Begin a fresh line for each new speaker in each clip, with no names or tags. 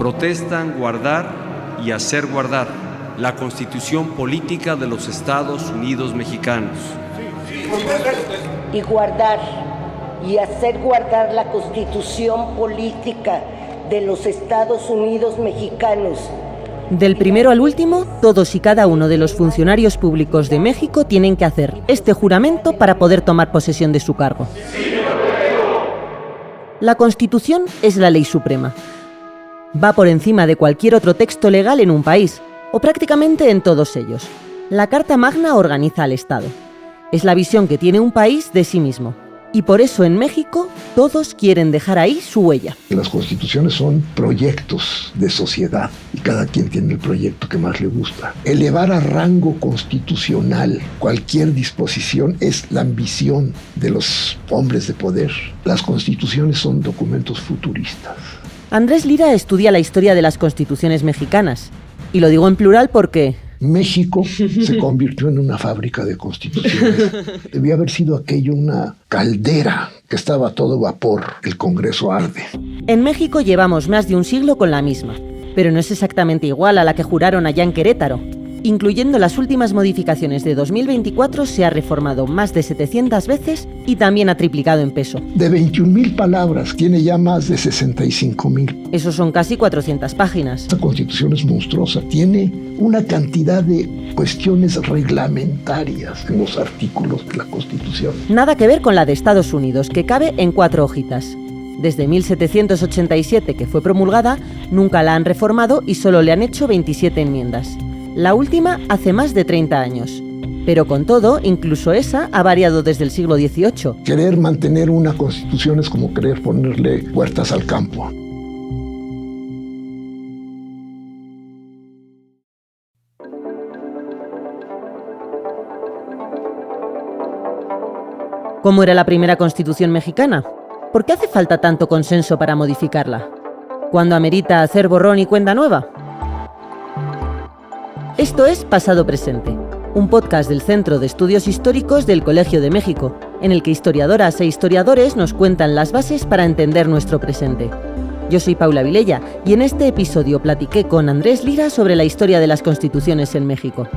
protestan guardar y hacer guardar la Constitución Política de los Estados Unidos Mexicanos.
Y guardar y hacer guardar la Constitución Política de los Estados Unidos Mexicanos.
Del primero al último, todos y cada uno de los funcionarios públicos de México tienen que hacer este juramento para poder tomar posesión de su cargo. La Constitución es la ley suprema. Va por encima de cualquier otro texto legal en un país, o prácticamente en todos ellos. La Carta Magna organiza al Estado. Es la visión que tiene un país de sí mismo. Y por eso en México todos quieren dejar ahí su huella.
Las constituciones son proyectos de sociedad y cada quien tiene el proyecto que más le gusta. Elevar a rango constitucional cualquier disposición es la ambición de los hombres de poder. Las constituciones son documentos futuristas.
Andrés Lira estudia la historia de las constituciones mexicanas. Y lo digo en plural porque
México se convirtió en una fábrica de constituciones. Debía haber sido aquello una caldera que estaba a todo vapor. El Congreso arde.
En México llevamos más de un siglo con la misma, pero no es exactamente igual a la que juraron allá en Querétaro. Incluyendo las últimas modificaciones de 2024, se ha reformado más de 700 veces y también ha triplicado en peso.
De 21,000 palabras, tiene ya más de 65,000.
Eso son casi 400 páginas.
Esta Constitución es monstruosa. Tiene una cantidad de cuestiones reglamentarias en los artículos de la Constitución.
Nada que ver con la de Estados Unidos, que cabe en 4 hojitas. Desde 1787, que fue promulgada, nunca la han reformado y solo le han hecho 27 enmiendas. La última hace más de 30 años. Pero con todo, incluso esa ha variado desde el siglo XVIII.
Querer mantener una constitución es como querer ponerle puertas al campo.
¿Cómo era la primera Constitución mexicana? ¿Por qué hace falta tanto consenso para modificarla? ¿Cuándo amerita hacer borrón y cuenta nueva? Esto es Pasado Presente, un podcast del Centro de Estudios Históricos del Colegio de México, en el que historiadoras e historiadores nos cuentan las bases para entender nuestro presente. Yo soy Paula Vilella y en este episodio platiqué con Andrés Lira sobre la historia de las constituciones en México.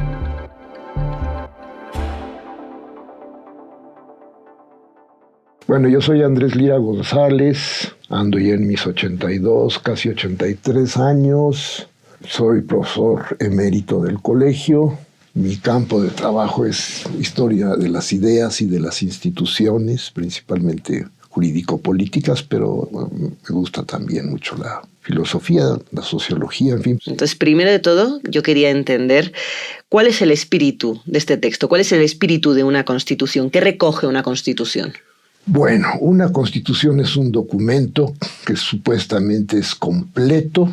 Bueno, yo soy Andrés Lira González, ando ya en mis 82, casi 83 años. Soy profesor emérito del colegio. Mi campo de trabajo es historia de las ideas y de las instituciones, principalmente jurídico-políticas, pero me gusta también mucho la filosofía, la sociología, en fin.
Entonces, primero de todo, yo quería entender cuál es el espíritu de este texto, cuál es el espíritu de una constitución, qué recoge una constitución.
Bueno, una constitución es un documento que supuestamente es completo,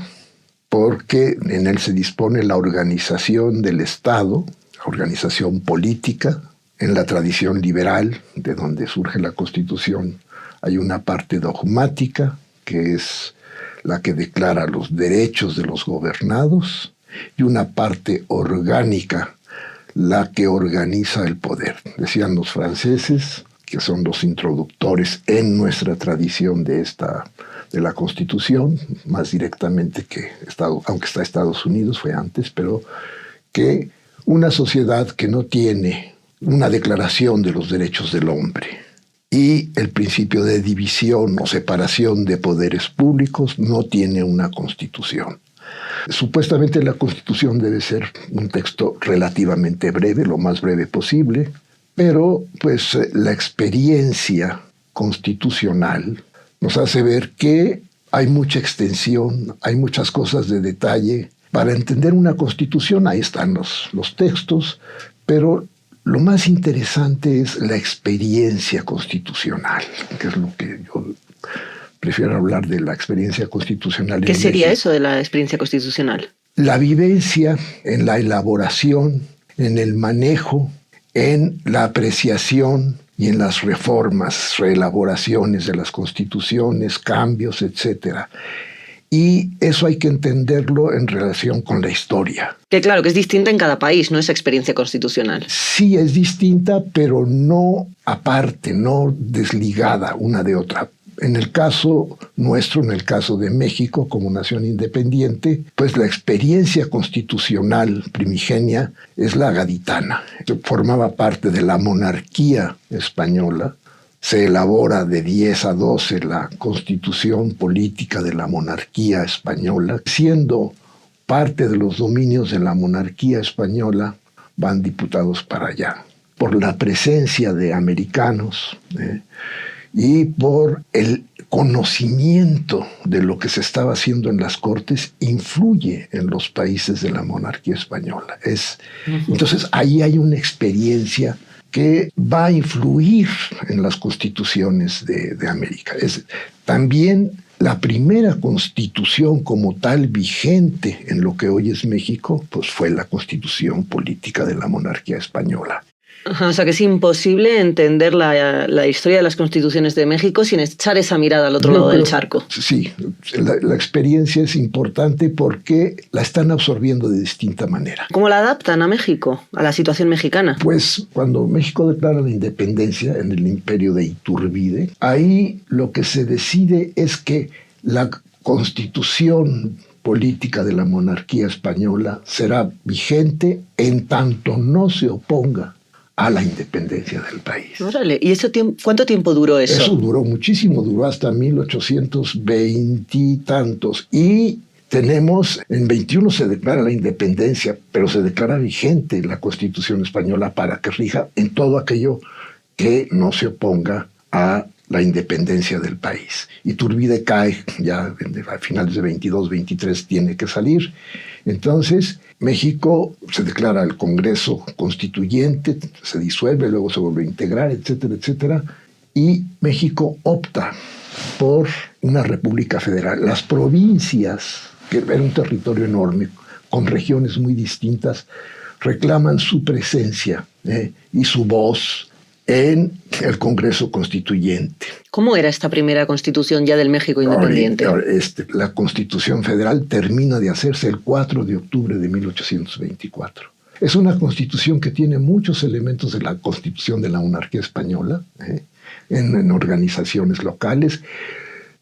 porque en él se dispone la organización del Estado, la organización política. En la tradición liberal, de donde surge la Constitución, hay una parte dogmática, que es la que declara los derechos de los gobernados, y una parte orgánica, la que organiza el poder. Decían los franceses, que son los introductores en nuestra tradición de la Constitución, más directamente que aunque está Estados Unidos, fue antes, pero que una sociedad que no tiene una declaración de los derechos del hombre y el principio de división o separación de poderes públicos no tiene una Constitución. Supuestamente la Constitución debe ser un texto relativamente breve, lo más breve posible, pero pues la experiencia constitucional nos hace ver que hay mucha extensión, hay muchas cosas de detalle. Para entender una constitución, ahí están los textos, pero lo más interesante es la experiencia constitucional, que es lo que yo prefiero hablar de la experiencia constitucional.
¿Qué sería eso de la experiencia constitucional?
La vivencia en la elaboración, en el manejo, en la apreciación y en las reformas, reelaboraciones de las constituciones, cambios, etc. Y eso hay que entenderlo en relación con la historia.
Que claro, que es distinta en cada país, ¿no? Esa experiencia constitucional.
Sí, es distinta, pero no aparte, no desligada una de otra. En el caso nuestro, en el caso de México como nación independiente, pues la experiencia constitucional primigenia es la gaditana. Formaba parte de la monarquía española. Se elabora de 10 a 12 la constitución política de la monarquía española. Siendo parte de los dominios de la monarquía española, van diputados para allá. Por la presencia de americanos, y por el conocimiento de lo que se estaba haciendo en las Cortes, influye en los países de la monarquía española. Entonces ahí hay una experiencia que va a influir en las constituciones de América. También la primera constitución como tal vigente en lo que hoy es México, pues fue la constitución política de la monarquía española.
Ajá, o sea que es imposible entender la historia de las constituciones de México sin echar esa mirada al otro lado del charco.
Sí, la experiencia es importante porque la están absorbiendo de distinta manera.
¿Cómo la adaptan a México, a la situación mexicana?
Pues cuando México declara la independencia en el imperio de Iturbide, ahí lo que se decide es que la constitución política de la monarquía española será vigente en tanto no se oponga a la independencia del país.
Órale, ¿y cuánto tiempo duró eso?
Eso duró muchísimo, duró hasta 1820 y tantos. Y tenemos, en 21 se declara la independencia, pero se declara vigente la Constitución española para que rija en todo aquello que no se oponga a la independencia del país. Iturbide cae ya a finales de 22, 23, tiene que salir. Entonces, México se declara el Congreso Constituyente, se disuelve, luego se vuelve a integrar, etcétera, etcétera. Y México opta por una república federal. Las provincias, que era un territorio enorme, con regiones muy distintas, reclaman su presencia y su voz en el Congreso Constituyente.
¿Cómo era esta primera constitución ya del México independiente?
La Constitución Federal termina de hacerse el 4 de octubre de 1824. Es una constitución que tiene muchos elementos de la Constitución de la monarquía española, en organizaciones locales.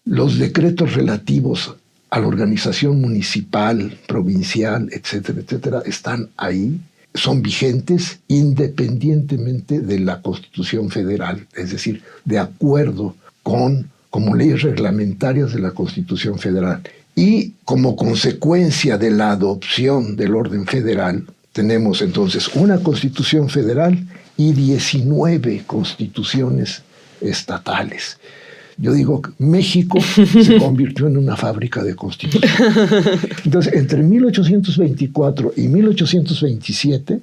Los decretos relativos a la organización municipal, provincial, etcétera, etcétera, están ahí. Son vigentes independientemente de la Constitución Federal, es decir, de acuerdo como leyes reglamentarias de la Constitución Federal. Y como consecuencia de la adopción del orden federal, tenemos entonces una Constitución Federal y 19 constituciones estatales. Yo digo que México se convirtió en una fábrica de constituciones. Entonces, entre 1824 y 1827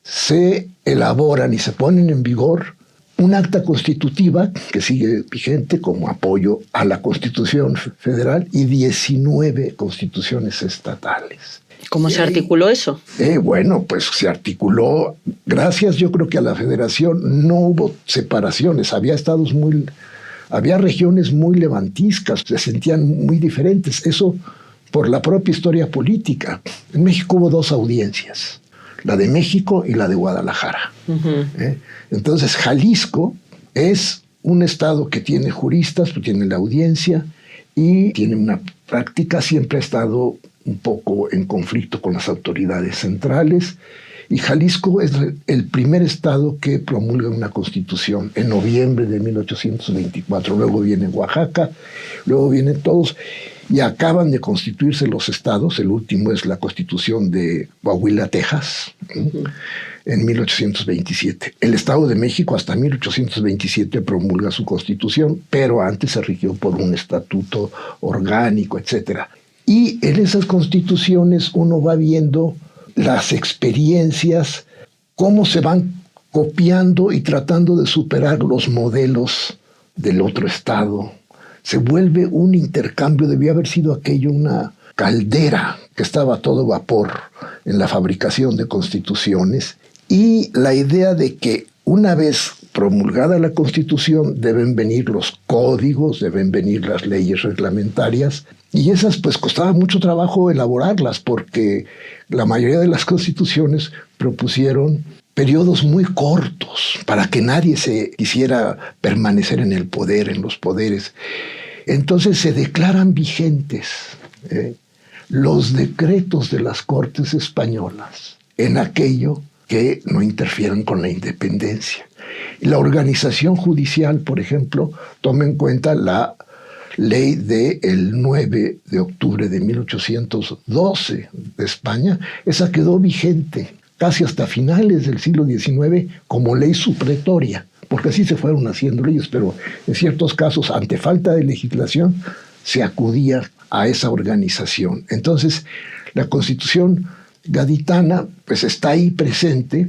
se elaboran y se ponen en vigor un acta constitutiva que sigue vigente como apoyo a la Constitución Federal y 19 constituciones estatales.
¿Cómo se articuló eso?
Bueno, pues se articuló gracias, yo creo que a la Federación no hubo separaciones, había regiones muy levantiscas, se sentían muy diferentes. Eso por la propia historia política. En México hubo 2 audiencias, la de México y la de Guadalajara. Entonces Jalisco es un estado que tiene juristas, tiene la audiencia y tiene una práctica, siempre ha estado un poco en conflicto con las autoridades centrales. Y Jalisco es el primer estado que promulga una constitución en noviembre de 1824. Luego viene Oaxaca, luego vienen todos y acaban de constituirse los estados. El último es la constitución de Coahuila, Texas, en 1827. El Estado de México hasta 1827 promulga su constitución, pero antes se rigió por un estatuto orgánico, etc. Y en esas constituciones uno va viendo las experiencias, cómo se van copiando y tratando de superar los modelos del otro estado. Se vuelve un intercambio, debió haber sido aquello una caldera que estaba a todo vapor en la fabricación de constituciones, y la idea de que una vez promulgada la Constitución deben venir los códigos, deben venir las leyes reglamentarias, y esas pues costaba mucho trabajo elaborarlas porque la mayoría de las constituciones propusieron periodos muy cortos para que nadie se quisiera permanecer en el poder, en los poderes. Entonces se declaran vigentes los decretos de las Cortes españolas en aquello que no interfieran con la independencia. La organización judicial, por ejemplo, toma en cuenta la ley del 9 de octubre de 1812 de España. Esa quedó vigente casi hasta finales del siglo XIX como ley supletoria, porque así se fueron haciendo leyes, pero en ciertos casos, ante falta de legislación, se acudía a esa organización. Entonces, la Constitución gaditana pues está ahí presente,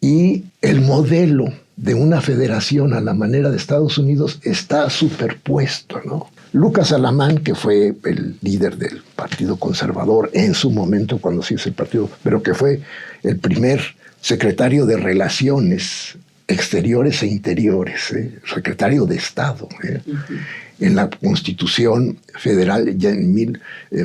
y el modelo de una federación a la manera de Estados Unidos está superpuesto, ¿no? Lucas Alamán, que fue el líder del Partido Conservador en su momento, cuando se hizo el partido, pero que fue el primer secretario de Relaciones Exteriores e Interiores, secretario de Estado, en la Constitución Federal, ya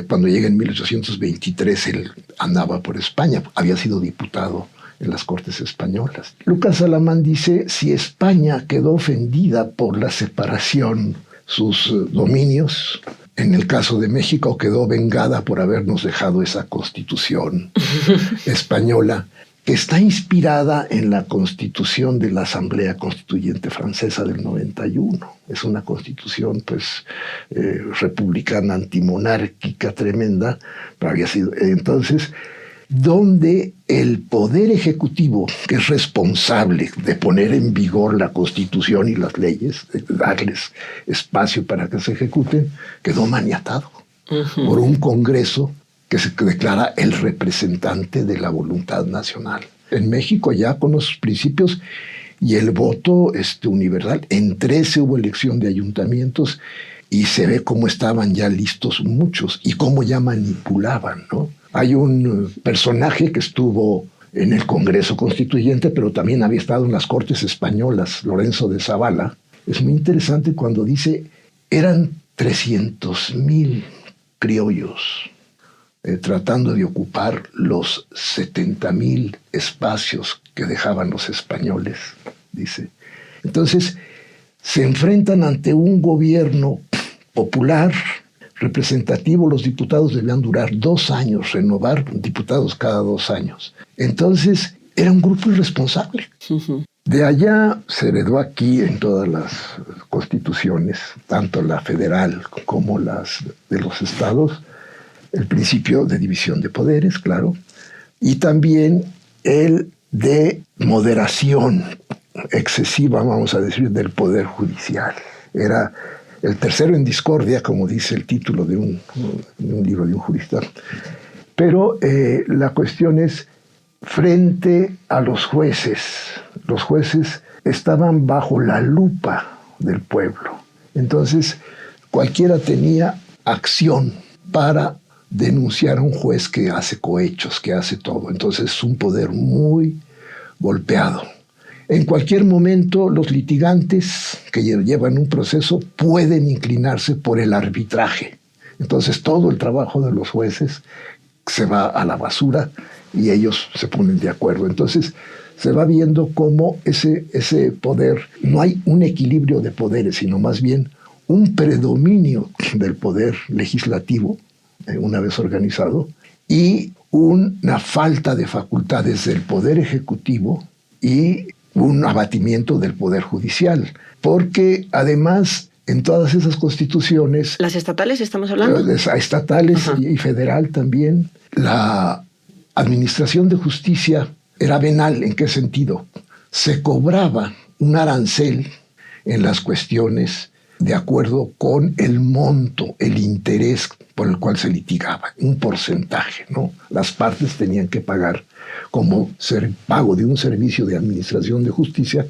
cuando llega en 1823, él andaba por España, había sido diputado en las Cortes españolas. Lucas Alamán dice: si España quedó ofendida por la separación, sus dominios, en el caso de México quedó vengada por habernos dejado esa Constitución española, que está inspirada en la Constitución de la Asamblea Constituyente Francesa del 91. Es una constitución republicana, antimonárquica, tremenda, pero había sido entonces donde el Poder Ejecutivo, que es responsable de poner en vigor la Constitución y las leyes, de darles espacio para que se ejecuten, quedó maniatado por un Congreso que se declara el representante de la voluntad nacional. En México, ya con los principios y el voto universal, en 13 hubo elección de ayuntamientos, y se ve cómo estaban ya listos muchos y cómo ya manipulaban, ¿no? Hay un personaje que estuvo en el Congreso Constituyente, pero también había estado en las Cortes españolas, Lorenzo de Zavala. Es muy interesante cuando dice: eran 300,000 criollos tratando de ocupar los 70,000 espacios que dejaban los españoles, dice. Entonces, se enfrentan ante un gobierno popular, representativo. Los diputados debían durar 2 años, renovar diputados cada 2 años. Entonces, era un grupo irresponsable. De allá se heredó aquí en todas las constituciones, tanto la federal como las de los estados, el principio de división de poderes, claro, y también el de moderación excesiva, vamos a decir, del Poder Judicial. Era el tercero en discordia, como dice el título de un libro de un jurista. Pero la cuestión es, frente a los jueces estaban bajo la lupa del pueblo. Entonces, cualquiera tenía acción para denunciar a un juez que hace cohechos, que hace todo. Entonces, es un poder muy golpeado. En cualquier momento, los litigantes que llevan un proceso pueden inclinarse por el arbitraje. Entonces, todo el trabajo de los jueces se va a la basura y ellos se ponen de acuerdo. Entonces, se va viendo cómo ese poder, no hay un equilibrio de poderes, sino más bien un predominio del poder legislativo, una vez organizado, y una falta de facultades del poder ejecutivo y un abatimiento del poder judicial. Porque además, en todas esas constituciones...
¿Las estatales estamos hablando?
Estatales y federal también. La administración de justicia era venal. ¿En qué sentido? Se cobraba un arancel en las cuestiones de acuerdo con el monto, el interés por el cual se litigaba, un porcentaje, ¿no? Las partes tenían que pagar como pago de un servicio de administración de justicia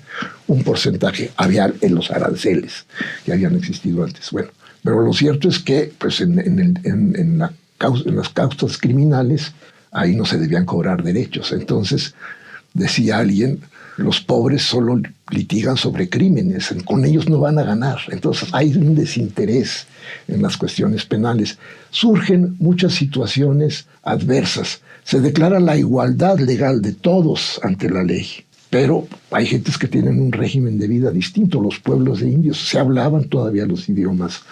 un porcentaje. Había en los aranceles que habían existido antes. Bueno, pero lo cierto es que pues en las causas criminales ahí no se debían cobrar derechos. Entonces, decía alguien, los pobres solo litigan sobre crímenes, con ellos no van a ganar. Entonces hay un desinterés en las cuestiones penales. Surgen muchas situaciones adversas. Se declara la igualdad legal de todos ante la ley. Pero hay gentes que tienen un régimen de vida distinto. Los pueblos de indios, se hablaban todavía los idiomas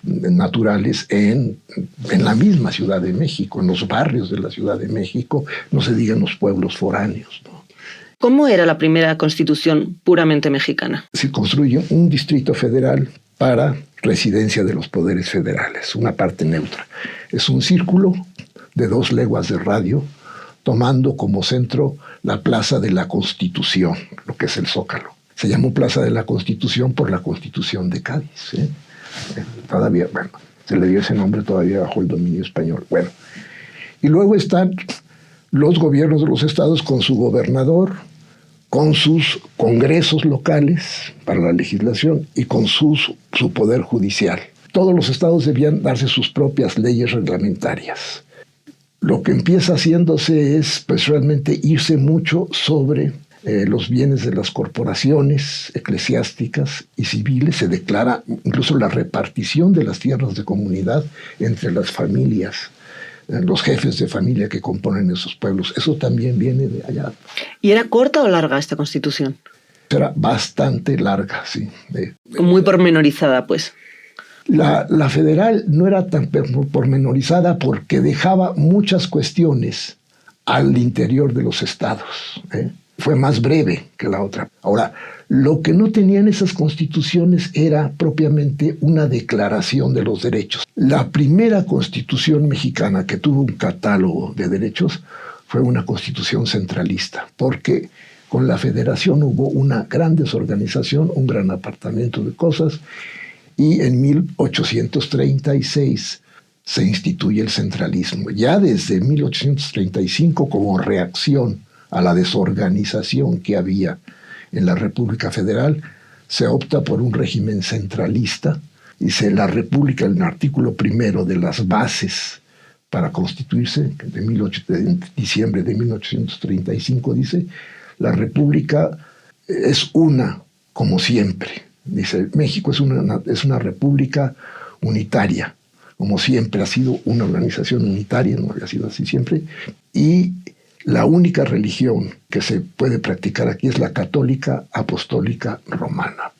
naturales en la misma Ciudad de México, en los barrios de la Ciudad de México, no se digan los pueblos foráneos, ¿no?
¿Cómo era la primera constitución puramente mexicana?
Se construye un distrito federal para residencia de los poderes federales, una parte neutra. Es un círculo de 2 leguas de radio, tomando como centro la Plaza de la Constitución, lo que es el Zócalo. Se llamó Plaza de la Constitución por la Constitución de Cádiz, ¿eh? Todavía, bueno, se le dio ese nombre todavía bajo el dominio español. Bueno, y luego están los gobiernos de los estados con su gobernador, con sus congresos locales para la legislación y con su poder judicial. Todos los estados debían darse sus propias leyes reglamentarias. Lo que empieza haciéndose es pues realmente irse mucho sobre los bienes de las corporaciones eclesiásticas y civiles. Se declara incluso la repartición de las tierras de comunidad entre las familias, los jefes de familia que componen esos pueblos. Eso también viene de allá.
¿Y era corta o larga esta constitución?
Era bastante larga, sí.
Muy pormenorizada, pues.
La federal no era tan pormenorizada porque dejaba muchas cuestiones al interior de los estados, ¿eh? Fue más breve que la otra. Ahora, lo que no tenían esas constituciones era propiamente una declaración de los derechos. La primera constitución mexicana que tuvo un catálogo de derechos fue una constitución centralista, porque con la federación hubo una gran desorganización, un gran apartamiento de cosas, y en 1836 se instituye el centralismo. Ya desde 1835, como reacción a la desorganización que había en la República Federal, se opta por un régimen centralista. Dice la República, en el artículo 1 de las bases para constituirse, de diciembre de 1835, dice, la República es una como siempre. Dice, México es una república unitaria, como siempre ha sido una organización unitaria, no había sido así siempre, y la única religión que se puede practicar aquí es la católica apostólica romana.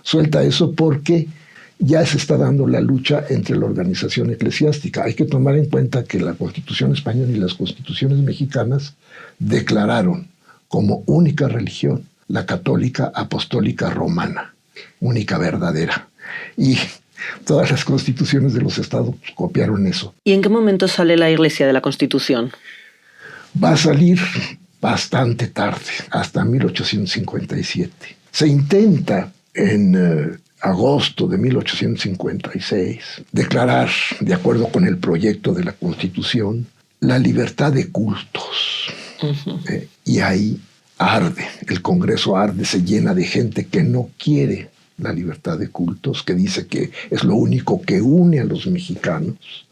Suelta eso porque ya se está dando la lucha entre la organización eclesiástica. Hay que tomar en cuenta que la Constitución española y las constituciones mexicanas declararon como única religión la católica apostólica romana, única verdadera. Y todas las constituciones de los estados copiaron eso.
¿Y en qué momento sale la Iglesia de la Constitución?
Va a salir bastante tarde, hasta 1857. Se intenta en agosto de 1856 declarar, de acuerdo con el proyecto de la Constitución, la libertad de cultos. Y ahí arde, el Congreso arde, se llena de gente que no quiere la libertad de cultos, que dice que es lo único que une a los mexicanos,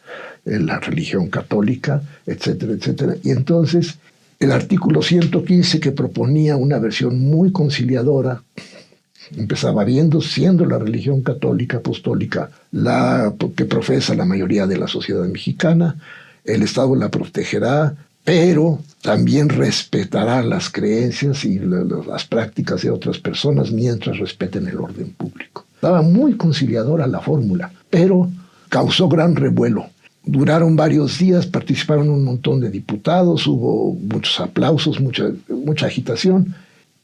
la religión católica, etcétera, etcétera. Y entonces el artículo 115, que proponía una versión muy conciliadora, empezaba siendo la religión católica apostólica la que profesa la mayoría de la sociedad mexicana, el Estado la protegerá, pero también respetará las creencias y las prácticas de otras personas mientras respeten el orden público. Estaba muy conciliadora la fórmula, pero causó gran revuelo. Duraron varios días, participaron un montón de diputados, hubo muchos aplausos, mucha agitación,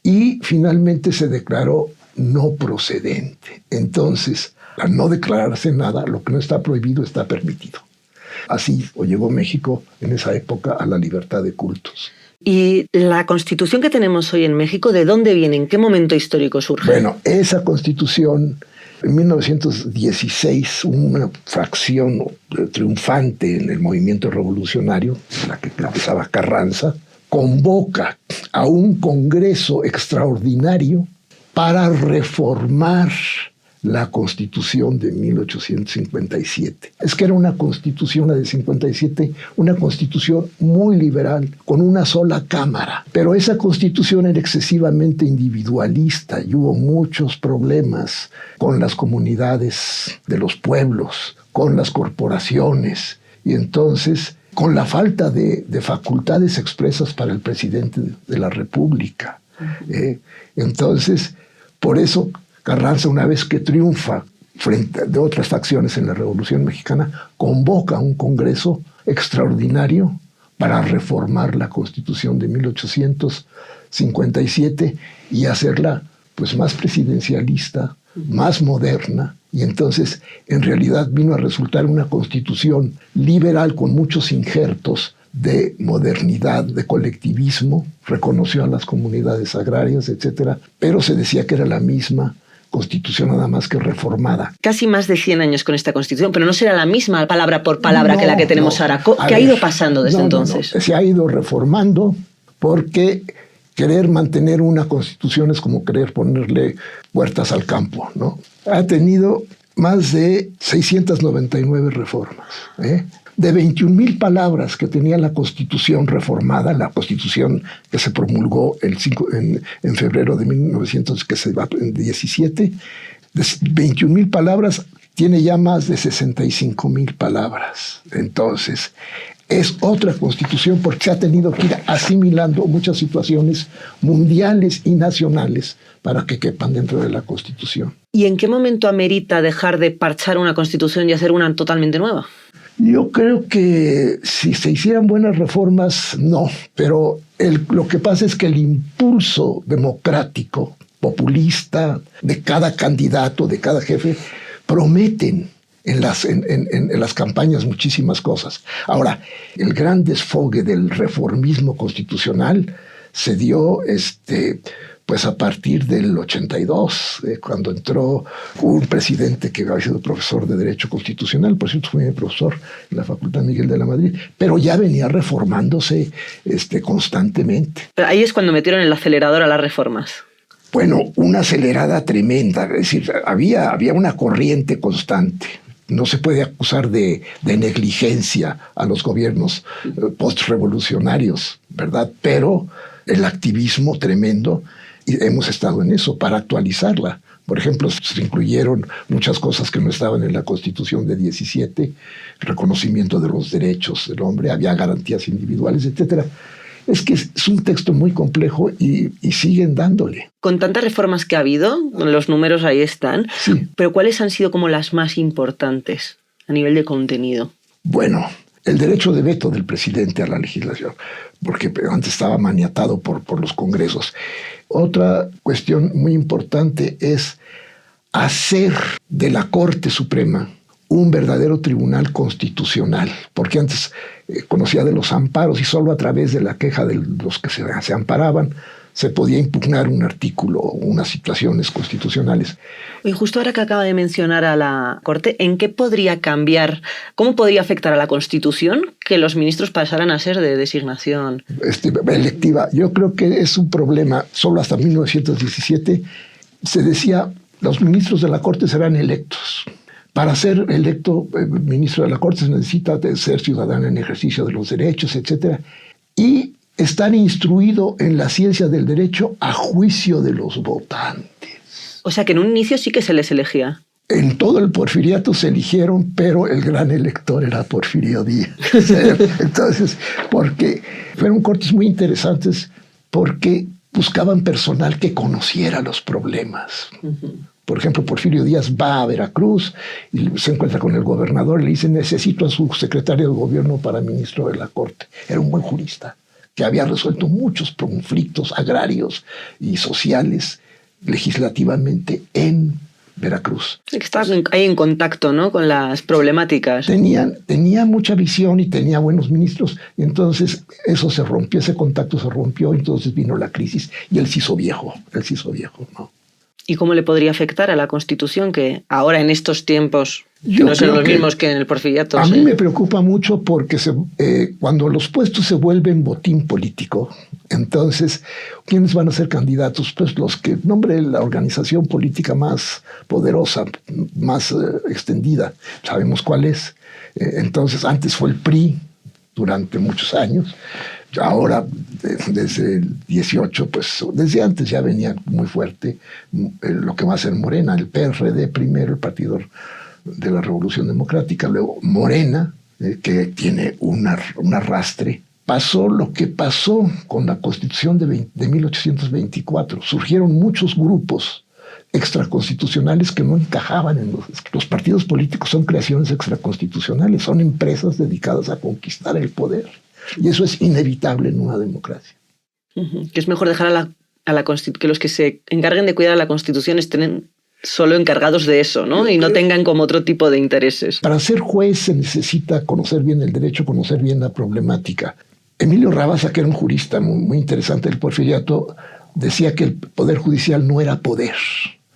y finalmente se declaró no procedente. Entonces, al no declararse nada, lo que no está prohibido está permitido. Así llegó México en esa época a la libertad de cultos.
¿Y la Constitución que tenemos hoy en México, de dónde viene? ¿En qué momento histórico surge?
Bueno, esa Constitución, en 1916, una fracción triunfante en el movimiento revolucionario, la que empezaba Carranza, convoca a un congreso extraordinario para reformar la Constitución de 1857. Es que era una Constitución, la de 57, una Constitución muy liberal, con una sola cámara. Pero esa Constitución era excesivamente individualista y hubo muchos problemas con las comunidades de los pueblos, con las corporaciones, y entonces con la falta de facultades expresas para el presidente de la República. Entonces, por eso Carranza, una vez que triunfa frente de otras facciones en la Revolución Mexicana, convoca un congreso extraordinario para reformar la Constitución de 1857 y hacerla pues más presidencialista, más moderna, y entonces en realidad vino a resultar una constitución liberal con muchos injertos de modernidad, de colectivismo, reconoció a las comunidades agrarias, etcétera, pero se decía que era la misma constitución, nada más que reformada.
Casi más de 100 años con esta constitución, pero no será la misma palabra por palabra que la que tenemos ahora. ¿Qué ha ido pasando desde entonces?
Se ha ido reformando porque querer mantener una constitución es como querer ponerle puertas al campo, ¿no? Ha tenido más de 699 reformas, De 21,000 palabras que tenía la Constitución reformada, la Constitución que se promulgó en febrero de 1917, de 21,000 palabras tiene ya más de 65,000 palabras. Entonces, es otra Constitución porque se ha tenido que ir asimilando muchas situaciones mundiales y nacionales para que quepan dentro de la Constitución.
¿Y en qué momento amerita dejar de parchar una Constitución y hacer una totalmente nueva?
Yo creo que si se hicieran buenas reformas, no, pero lo que pasa es que el impulso democrático, populista, de cada candidato, de cada jefe, prometen en las campañas muchísimas cosas. Ahora, el gran desfogue del reformismo constitucional se dio pues a partir del 82, cuando entró un presidente que había sido profesor de Derecho Constitucional, por cierto fue mi profesor en la Facultad Miguel de la Madrid, pero ya venía reformándose constantemente.
Pero ahí es cuando metieron el acelerador a las reformas.
Bueno, una acelerada tremenda, es decir, había una corriente constante. No se puede acusar de negligencia a los gobiernos postrevolucionarios, ¿verdad? Pero el activismo tremendo, y hemos estado en eso para actualizarla. Por ejemplo, se incluyeron muchas cosas que no estaban en la Constitución de 17, el reconocimiento de los derechos del hombre, había garantías individuales, etcétera. Es que es un texto muy complejo y siguen dándole.
Con tantas reformas que ha habido, los números ahí están,
sí.
Pero ¿cuáles han sido como las más importantes a nivel de contenido?
Bueno, el derecho de veto del presidente a la legislación, porque antes estaba maniatado por los congresos. Otra cuestión muy importante es hacer de la Corte Suprema un verdadero tribunal constitucional, porque antes conocía de los amparos y solo a través de la queja de los que se amparaban se podía impugnar un artículo o unas situaciones constitucionales.
Y justo ahora que acaba de mencionar a la Corte, ¿en qué podría cambiar, cómo podría afectar a la Constitución que los ministros pasaran a ser de designación
electiva? Yo creo que es un problema. Solo hasta 1917 se decía los ministros de la Corte serán electos. Para ser electo ministro de la Corte se necesita ser ciudadano en ejercicio de los derechos, etc. Y estar instruido en la ciencia del derecho a juicio de los votantes.
O sea que en un inicio sí que se les elegía.
En todo el porfiriato se eligieron, pero el gran elector era Porfirio Díaz. Entonces, porque fueron cortes muy interesantes porque buscaban personal que conociera los problemas. Uh-huh. Por ejemplo, Porfirio Díaz va a Veracruz y se encuentra con el gobernador y le dice: necesito a su secretario de gobierno para ministro de la Corte. Era un buen jurista que había resuelto muchos conflictos agrarios y sociales legislativamente en Veracruz.
Que estaba ahí en contacto, ¿no?, con las problemáticas.
Tenía mucha visión y tenía buenos ministros. Y entonces eso se rompió, ese contacto se rompió, entonces vino la crisis y él se hizo viejo, ¿no?
¿Y cómo le podría afectar a la Constitución que ahora en estos tiempos no son los mismos que en el porfiriato?
A mí me preocupa mucho porque cuando los puestos se vuelven botín político, entonces, ¿quiénes van a ser candidatos? Pues los que nombre la organización política más poderosa, más extendida. Sabemos cuál es. Entonces, antes fue el PRI durante muchos años. Ahora, desde el 18, pues desde antes ya venía muy fuerte lo que va a ser Morena, el PRD primero, el Partido de la Revolución Democrática, luego Morena, que tiene un arrastre pasó lo que pasó con la Constitución de 1824. Surgieron muchos grupos extraconstitucionales que no encajaban en los partidos políticos. Son creaciones extraconstitucionales, son empresas dedicadas a conquistar el poder. Y eso es inevitable en una democracia.
Que es mejor dejar que los que se encarguen de cuidar a la Constitución estén solo encargados de eso, ¿no? Y no tengan como otro tipo de intereses.
Para ser juez se necesita conocer bien el derecho, conocer bien la problemática. Emilio Rabasa, que era un jurista muy interesante del Porfiriato, decía que el poder judicial no era poder,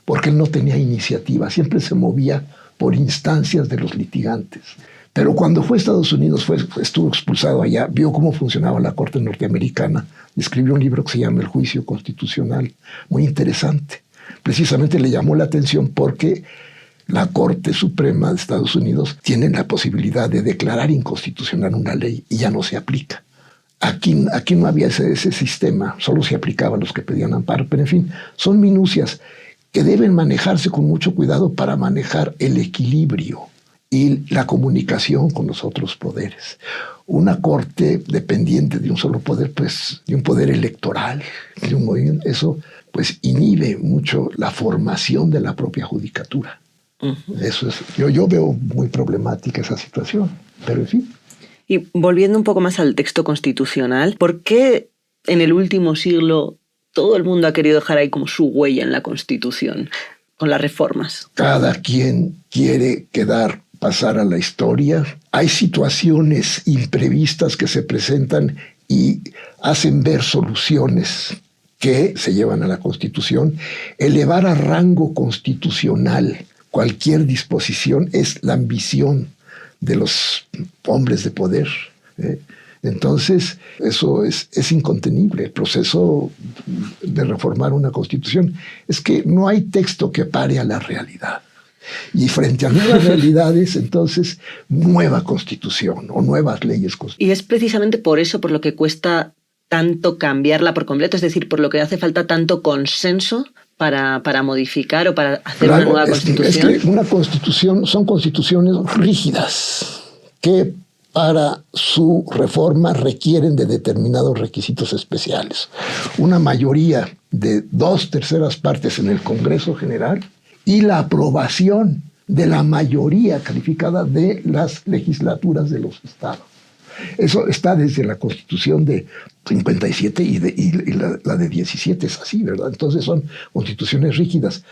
porque él no tenía iniciativa, siempre se movía por instancias de los litigantes. Pero cuando fue a Estados Unidos, estuvo expulsado allá, vio cómo funcionaba la Corte norteamericana, escribió un libro que se llama El Juicio Constitucional, muy interesante. Precisamente le llamó la atención porque la Corte Suprema de Estados Unidos tiene la posibilidad de declarar inconstitucional una ley y ya no se aplica. Aquí no había ese sistema, solo se aplicaba a los que pedían amparo, pero en fin, son minucias que deben manejarse con mucho cuidado para manejar el equilibrio y la comunicación con los otros poderes. Una corte dependiente de un solo poder, pues de un poder electoral, de un movimiento, eso pues inhibe mucho la formación de la propia judicatura. Eso es, yo veo muy problemática esa situación, pero en fin.
Y volviendo un poco más al texto constitucional, ¿por qué en el último siglo todo el mundo ha querido dejar ahí como su huella en la Constitución con las reformas?
Cada quien quiere pasar a la historia. Hay situaciones imprevistas que se presentan y hacen ver soluciones que se llevan a la Constitución. Elevar a rango constitucional cualquier disposición es la ambición de los hombres de poder. Entonces, eso es incontenible. El proceso de reformar una Constitución es que no hay texto que pare a la realidad. Y frente a nuevas realidades, entonces, nueva Constitución o nuevas leyes constitucionales.
Y es precisamente por eso por lo que cuesta tanto cambiarla por completo, es decir, por lo que hace falta tanto consenso para modificar o para hacer una nueva Constitución.
Es que una Constitución son constituciones rígidas que para su reforma requieren de determinados requisitos especiales. Una mayoría de 2/3 partes en el Congreso General y la aprobación de la mayoría calificada de las legislaturas de los estados. Eso está desde la Constitución de 57 y la de 17 es así, ¿verdad? Entonces son constituciones rígidas.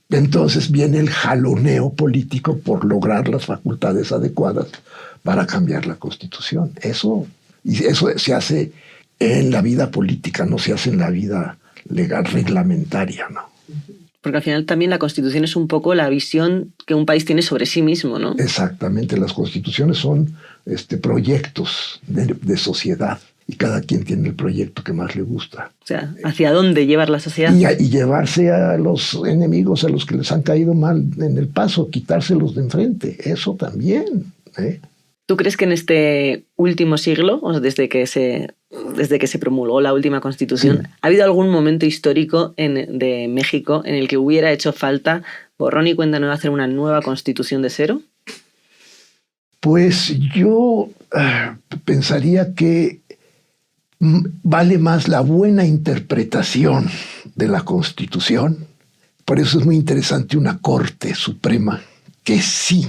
Entonces viene el jaloneo político por lograr las facultades adecuadas para cambiar la Constitución. Eso se hace en la vida política, no se hace en la vida legal, reglamentaria, ¿no?
Porque al final también la Constitución es un poco la visión que un país tiene sobre sí mismo, ¿no?
Exactamente, las constituciones son proyectos de sociedad y cada quien tiene el proyecto que más le gusta.
O sea, ¿hacia dónde llevar la sociedad?
Y llevarse a los enemigos, a los que les han caído mal en el paso, quitárselos de enfrente, eso también.
¿Tú crees que en este último siglo, o desde que se promulgó la última Constitución, sí, ha habido algún momento histórico de México en el que hubiera hecho falta borrón y cuenta nueva hacer una nueva Constitución de cero?
Pues yo pensaría que vale más la buena interpretación de la Constitución. Por eso es muy interesante una Corte Suprema que sí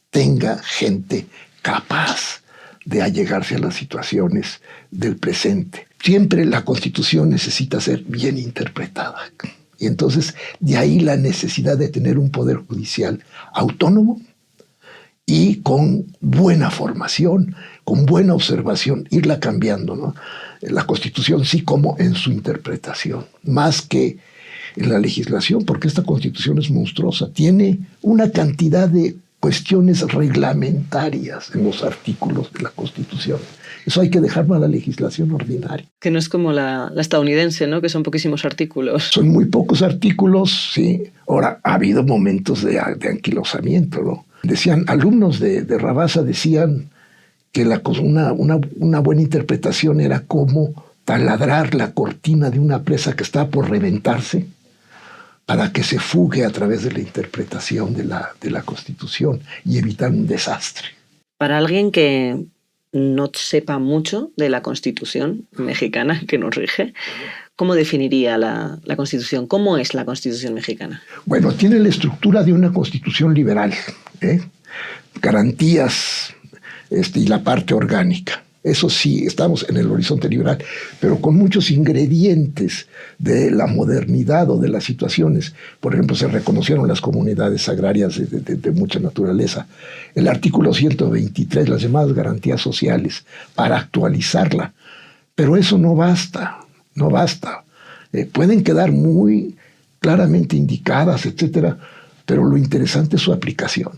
tenga gente capaz de allegarse a las situaciones del presente. Siempre la Constitución necesita ser bien interpretada. Y entonces de ahí la necesidad de tener un poder judicial autónomo y con buena formación, con buena observación, irla cambiando, ¿no? La Constitución sí como en su interpretación, más que en la legislación, porque esta Constitución es monstruosa. Tiene una cantidad de cuestiones reglamentarias en los artículos de la Constitución. Eso hay que dejarlo a la legislación ordinaria.
Que no es como la estadounidense, ¿no? Que son poquísimos artículos.
Son muy pocos artículos, sí. Ahora, ha habido momentos de anquilosamiento, ¿no? Decían, alumnos de Rabasa decían que una buena interpretación era como taladrar la cortina de una presa que está por reventarse para que se fugue a través de la interpretación de la Constitución y evitar un desastre.
Para alguien que no sepa mucho de la Constitución mexicana que nos rige, ¿cómo definiría la Constitución? ¿Cómo es la Constitución mexicana?
Bueno, tiene la estructura de una Constitución liberal, garantías y la parte orgánica. Eso sí, estamos en el horizonte liberal, pero con muchos ingredientes de la modernidad o de las situaciones. Por ejemplo, se reconocieron las comunidades agrarias de mucha naturaleza. El artículo 123, las llamadas garantías sociales, para actualizarla. Pero eso no basta, no basta. Pueden quedar muy claramente indicadas, etcétera, pero lo interesante es su aplicación,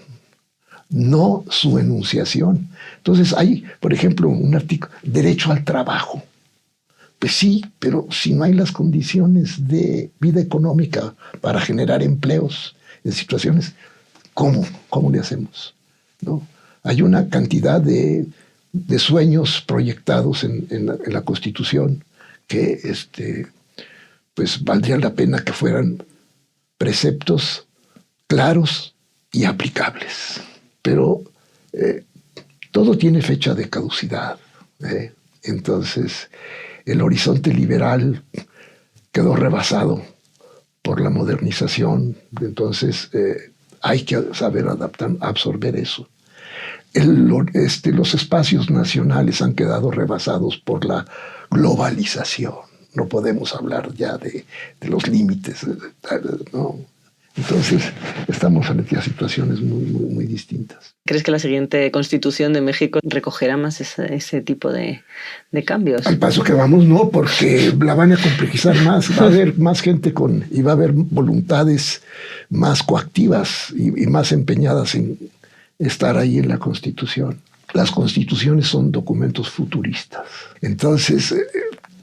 no su enunciación. Entonces hay, por ejemplo, un artículo, derecho al trabajo. Pues sí, pero si no hay las condiciones de vida económica para generar empleos en situaciones, ¿cómo le hacemos? ¿No? Hay una cantidad de sueños proyectados en la Constitución que pues valdría la pena que fueran preceptos claros y aplicables. Pero todo tiene fecha de caducidad. Entonces, el horizonte liberal quedó rebasado por la modernización. Entonces, hay que saber absorber eso. Los espacios nacionales han quedado rebasados por la globalización. No podemos hablar ya de los límites, ¿no? Entonces, estamos frente a situaciones muy distintas.
¿Crees que la siguiente Constitución de México recogerá más ese tipo de cambios?
Al paso que vamos, no, porque la van a complejizar más. Va a haber más gente y va a haber voluntades más coactivas y más empeñadas en estar ahí en la Constitución. Las constituciones son documentos futuristas. Entonces,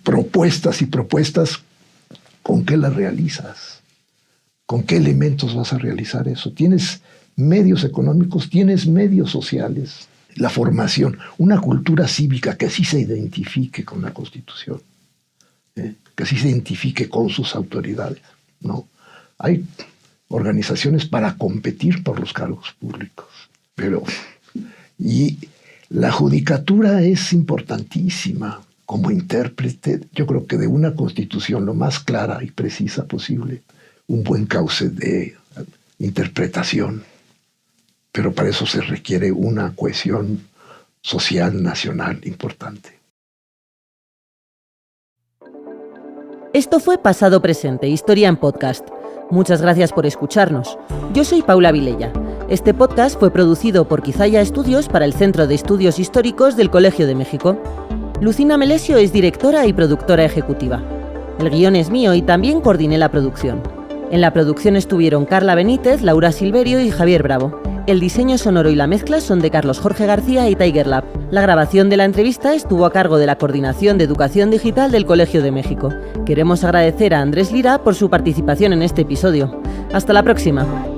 propuestas, ¿con qué las realizas? ¿Con qué elementos vas a realizar eso? Tienes medios económicos, tienes medios sociales, la formación, una cultura cívica que sí se identifique con la Constitución, que sí se identifique con sus autoridades, ¿no? Hay organizaciones para competir por los cargos públicos, y la judicatura es importantísima como intérprete, yo creo que de una Constitución lo más clara y precisa posible, un buen cauce de interpretación, pero para eso se requiere una cohesión social nacional importante.
Esto fue Pasado Presente, Historia en Podcast. Muchas gracias por escucharnos. Yo soy Paula Vilella. Este podcast fue producido por Quizaya Estudios para el Centro de Estudios Históricos del Colegio de México. Lucina Melesio es directora y productora ejecutiva. El guión es mío y también coordiné la producción. En la producción estuvieron Carla Benítez, Laura Silverio y Javier Bravo. El diseño sonoro y la mezcla son de Carlos Jorge García y Tiger Lab. La grabación de la entrevista estuvo a cargo de la Coordinación de Educación Digital del Colegio de México. Queremos agradecer a Andrés Lira por su participación en este episodio. ¡Hasta la próxima!